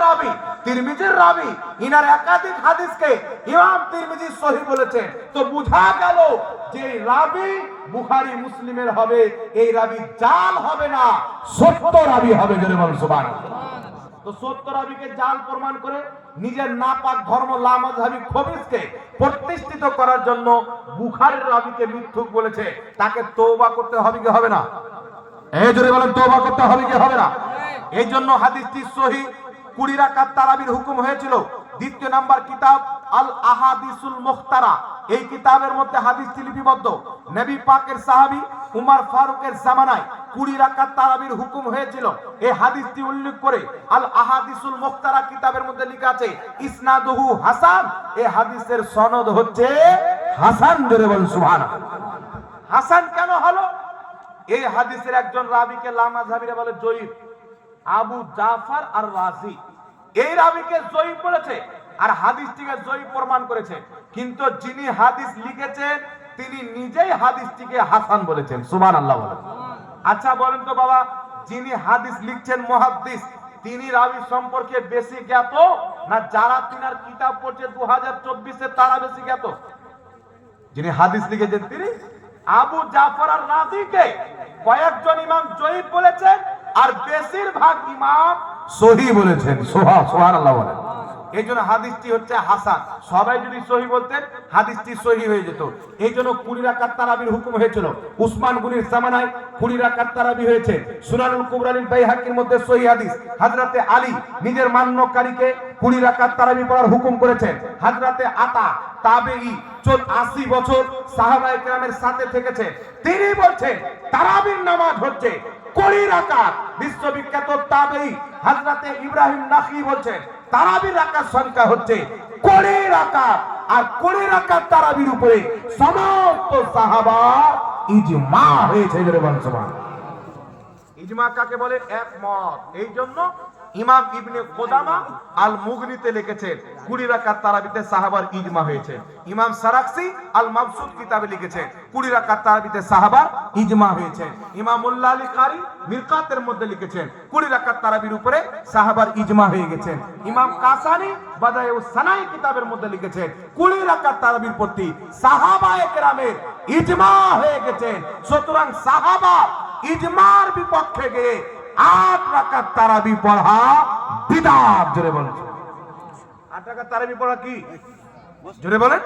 রাবি, তিরমিজির রাবি, ইনার একাধিক হাদিসকে ইমাম তিরমিজি সহিহ বলেছেন। তো বোঝা গেল যে রাবি বুখারী মুসলিমের হবে, এই রাবি জাল হবে না, সত্য রাবি হবে। জোরে বলুন সুবহানাল্লাহ। তো সত্য রাবিকে জাল প্রমাণ করে নিজের নাপাক ধর্ম লামাযহাবী খবিসকে প্রতিষ্ঠিত করার জন্য বুখারীর রাবিকে মিথ্যুক বলেছে, তাকে তওবা করতে হবে কি হবে না? এই জোরে বলেন, তওবা করতে হবে কি হবে না? এই জন্য হাদিসটি সহিহ 20 রাকাত তারাবির হুকুম হয়েছিল। দ্বিতীয় নাম্বার কিতাব আল আহাদিসুল মুখতারা, এই কিতাবের মধ্যে হাদিসটি লিপিবদ্ধ। নবী পাকের সাহাবী উমর ফারুকের জামানায় 20 রাকাত তারাবির হুকুম হয়েছিল। এই হাদিসটি উল্লেখ করে আল আহাদিসুল মুখতারা কিতাবের মধ্যে লেখা আছে ইসনাদুহু হাসান, এই হাদিসের সনদ হচ্ছে হাসান। জোরে বলুন সুবহানাল্লাহ। হাসান কেন হলো? এই হাদিসের একজন রাবীকে লামাযহাবীরা বলে জয়ীফ, আবু জাফর আর রাজি, এই রাবীকে জয়ীফ বলেছে আর হাদিসটিকে জয়ীফ প্রমাণ করেছে। কিন্তু যিনি হাদিস লিখেছেন তিনি নিজেই হাদিসটিকে হাসান বলেছেন। সুবহানাল্লাহ বলেন। আচ্ছা বলেন তো বাবা, যিনি হাদিস লিখছেন মুহাদ্দিস, তিনি রাবী সম্পর্কে বেশি জ্ঞাত না যারা তিনার কিতাব পড়ছে 2024-এ তারা বেশি জ্ঞাত? যিনি হাদিস লিখেছেন তিনি। আবু জাফর আর রাজিকে কয়েকজন ইমাম জয়ীফ বলেছেন আর বেশিরভাগ ইমাম সহিহ বলেছেন। সুবহানাল্লাহ বলেন। এই জন্য হাদিসটি হচ্ছে হাসান। সবাই যদি সহিহ বলতেন হাদিসটি সহিহ হয়ে যেত। এই জন্য 20 রাকাত তারাবির হুকুম হয়েছিল। উসমান গনির জামানায় 20 রাকাত তারাবি হয়েছে। সুনানুল কুবরানিল বাইহাকির মধ্যে সহিহ হাদিস, হযরতে আলী নিজের মান্যকারীকে 20 রাকাত তারাবি পড়ার হুকুম করেছেন। হযরতে আতা তাবেঈ 80 বছর সাহাবায়ে কেরামের সাথে থেকেছে, তিনি বলছেন তারাবির নামাজ হচ্ছে 20 রাকাত। বিশ্ববিখ্যাত তাবেঈ হযরতে ইব্রাহিম নাখী বলছেন তারাবির রাকাত সংখ্যা হচ্ছে 20 রাকাত। আর 20 রাকাত তারাবির উপরে সমস্ত সাহাবা ইজমা হয়েছে। জোরে বলুন সুবহানাল্লাহ। ইজমা কাকে বলে? একমত। এই জন্য ইমাম ইবনে কুদামা আল মুগনিতে লিখেছেন 20 রাকাত তারাবিতে সাহাবার ইজমা হয়েছে। ইমাম সারাকসি আল মাবসুত কিতাবে লিখেছেন 20 রাকাত তারাবিতে সাহাবার ইজমা হয়েছে। ইমাম মুল্লা আলী কারি মিরকাতের মধ্যে লিখেছেন 20 রাকাত তারাবির উপরে সাহাবার ইজমা হয়ে গেছেন। ইমাম কাসানি বাদায়ুস সানাই কিতাবের মধ্যে লিখেছেন 20 রাকাত তারাবির প্রতি সাহাবায়ে কেরামের ইজমা হয়ে গেছে। সুতরাং সাহাবা ইজমার বিপক্ষে গিয়ে 8 রাকাত তারাবি পড়া বিদআত। জোরে বলেন 8 রাকাত তারাবি পড়া কি? জোরে বলেন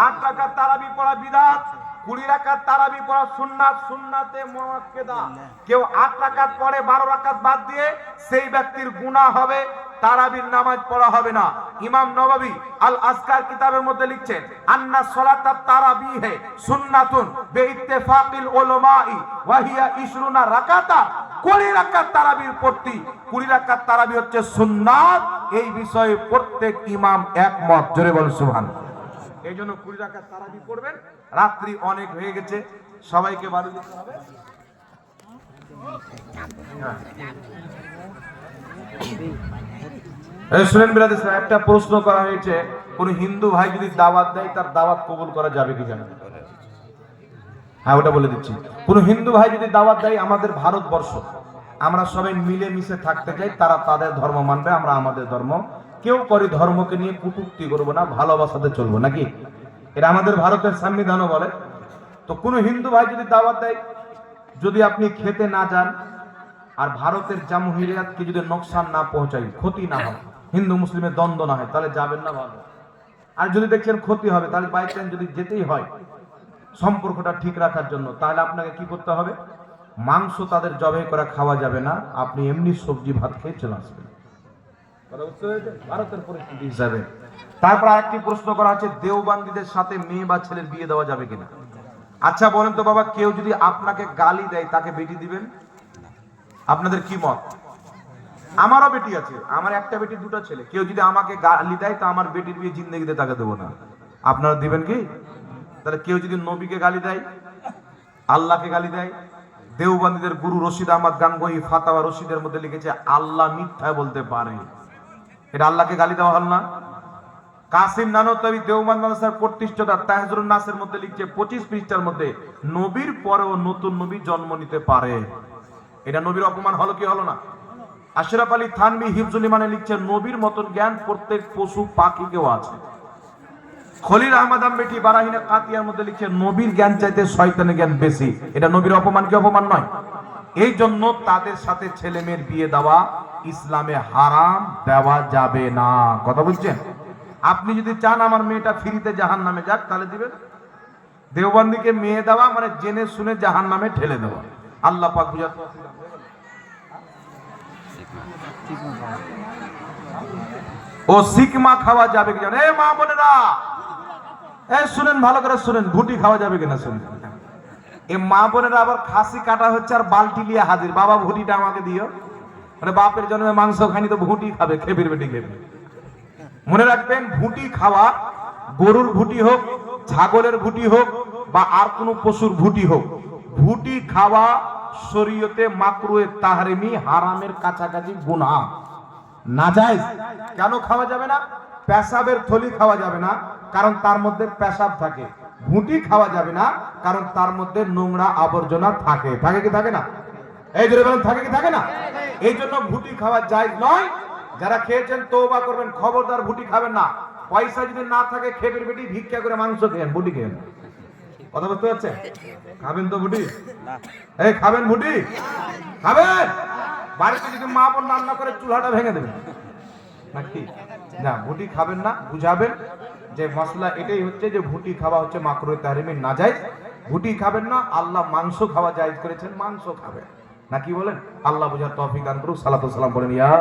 8 রাকাত তারাবি পড়া বিদআত। 20 রাকাত তারাবি পড়া সুন্নাত, সুন্নাতে মুআক্কাদা। কেউ 8 রাকাত পড়ে 12 রাকাত বাদ দিয়ে সেই ব্যক্তির গুনাহ হবে, তারাবির নামাজ পড়া হবে না। ইমাম নববী আল আজকার কিতাবের মধ্যে লিখছেন আন্না সালাতাত তারাবিহ সুন্নাতুন বিইত্তিফাকিল উলামাই ওয়া হিয়া 20 রাকাতা। 20 রাকাত তারাবির প্রতি 20 রাকাত তারাবি হচ্ছে সুন্নাত, এই বিষয়ে প্রত্যেক ইমাম একমত। জোরে বলুন সুবহানাল্লাহ। এই জন্য 20 রাকাত তারাবি পড়বেন। রাত্রি অনেক হয়ে গেছে, সবাইকে বাড়ি যেতে হবে। শুনেন বিরাদর, একটা প্রশ্ন করা হয়েছে, কোন হিন্দু ভাই যদি দাওয়াত দেয় তার দাওয়াত কবুল করা যাবে কি জানেন? হ্যাঁ, ওটা বলে দিচ্ছি। কোন হিন্দু ভাই যদি দাওয়াত দেয়, আমাদের ভারতবর্ষ আমরা সবাই মিলে মিশে থাকতে চাই, তারা তাদের ধর্ম মানবে, আমরা আমাদের ধর্ম। কেউ করে ধর্মকে নিয়ে কটূক্তি করবো না, ভালোবাসাতে চলবো নাকি? এটা আমাদের ভারতের সংবিধানও বলে। তো কোন হিন্দু ভাই যদি দাওয়াত দেয়, যদি আপনি খেতে না যান আর ভারতের জামহুরিয়াতকে যদি নোকসান না পৌঁছায়, ক্ষতি না হয়, হিন্দু মুসলিমের দ্বন্দ্ব না হয়, তাহলে যাবেন না, ভালো। আর যদি দেখছেন ক্ষতি হবে, তাহলে বাই চান্স যদি যেতেই হয় সম্পর্কটা ঠিক রাখার জন্য, তাহলে আপনাকে কি করতে হবে? মাংস তাদের জবাই করা খাওয়া যাবে না, আপনি এমনি সবজি ভাত খেয়ে চলে আসবেন, ভারতের পরিস্থিতি হিসাবে। তারপর আরেকটি প্রশ্ন করা আছে, দেওবন্দীদের সাথে মেয়ে বা ছেলের বিয়ে দেওয়া যাবে কিনা? আচ্ছা বলেন তো বাবা, কেউ যদি আপনাকে গালি দেয় তাকে বেটি দিবেন? আপনাদের কি মত? আমারও বেটি আছে, আমার একটা বেটি, দুটো ছেলে। কেউ যদি আমাকে গালি দেয় তা আমার বেটির বিয়ে জিন্দেগিতে তাকে দেবো না। আপনারা দিবেন কি? তাহলে কেউ যদি নবীকে গালি দেয়, আল্লাহকে গালি দেয়, দেওবন্দীদের গুরু রশিদ আহমদ গাঙ্গুহি ফাতাওয়া রশিদের মধ্যে লিখেছে আল্লাহ মিথ্যা বলতে পারে, এটা আল্লাহকে গালি দেওয়া হল না? কাসিম নানতবি দেওবন্দ মাদ্রাসার প্রতিষ্ঠাতা তাহজুরুন নাসের মধ্যে লিখছে 25 পৃষ্ঠার মধ্যে, নবীর পরেও নতুন নবী জন্ম নিতে পারে। এটা নবীর অপমান হলো কি হলো না? আশরাফ আলী থানভী হিফজুল ইমানে লিখছেন, নবীর মতন জ্ঞান প্রত্যেক পশু পাখিকেও আছে। খলিল আহমদ আম্বেটি বারাহিনে কাতিয়ার মধ্যে লিখছেন, নবীর জ্ঞান চাইতে শয়তানের জ্ঞান বেশি। এটা নবীর অপমান কি অপমান নয়? এই জন্য তাদের সাথে ছেলে মেয়ের বিয়ে দেওয়া ইসলামে হারাম, দেওয়া যাবে না। কথা বুঝছেন? আপনি যদি চান আমার মেয়েটা ফ্রিতে জাহান্নামে যাক, তাহলে দিবেন। দেওবন্দিকে মেয়ে দেওয়া মানে জেনে শুনে জাহান্নামে ঠেলে দেওয়া। আল্লাহ পাক বুঝাতে। ও সিকমা খাওয়া যাবে কি জানেন? মা বোনেরা শুনেন, ভালো করে শুনেন, ভুটি খাওয়া যাবে কিনা শুনেন। এই মা বোনেরা আবার খাসি কাটা হচ্ছে আর বালতি নিয়ে হাজির, বাবা ভুটিটা আমাকে দিও। মানে বাপের জন্মে মাংস খানি তো ভুটি খাবে, খেবির বেটি খেবে। মনে রাখবেন, ভুটি খাওয়া, গরুর ভুটি হোক, ছাগলের ভুটি হোক বা আর কোনো পশুর ভুটি হোক, ভুটি খাওয়া শরীয়তে মাকরুহে তাহরিমি, হারামের কাছাকাছি গুনাহ, নাজায়েজ। কেন খাওয়া যাবে না? পেশাবের থলি খাওয়া যাবে না, কারণ তার মধ্যে পেশাব থাকে। ভুটি খাওয়া যাবে না, কারণ তার মধ্যে নোংরা আবর্জনা থাকে। থাকে কি থাকে না? এই যে বলেন, থাকে কি থাকে না? এই জন্য ভুটি খাওয়া জায়েজ নয়। যারা খেয়েছেন তওবা করবেন, খবরদার ভুটি খাবেন না। পয়সা যদি না থাকে, খেবির বেটি ভিক্ষা করে মাংস খেয়েন, ভুটি খেয়েন। কথা বুঝতে পারছেন? খাবেন তো ভুটি? এই খাবেন ভুটি? খাবেন? বাড়িতে যদি মা বোন রান্না করে চুলাটা ভেঙে দেবেন নাকি? না, ভুটি খাবেন না। বুঝাবেন যে মশলা এটাই হচ্ছে যে ভুটি খাওয়া হচ্ছে মাকরুহে তাহরিমি, নাজায়েজ। ভুটি খাবেন না। আল্লাহ মাংস খাওয়া জায়েজ করেছেন, মাংস খাবেন না। কি বলেন? আল্লাহ বুঝার তৌফিক দান করুক। সালাতু সালাম বলেন ইয়া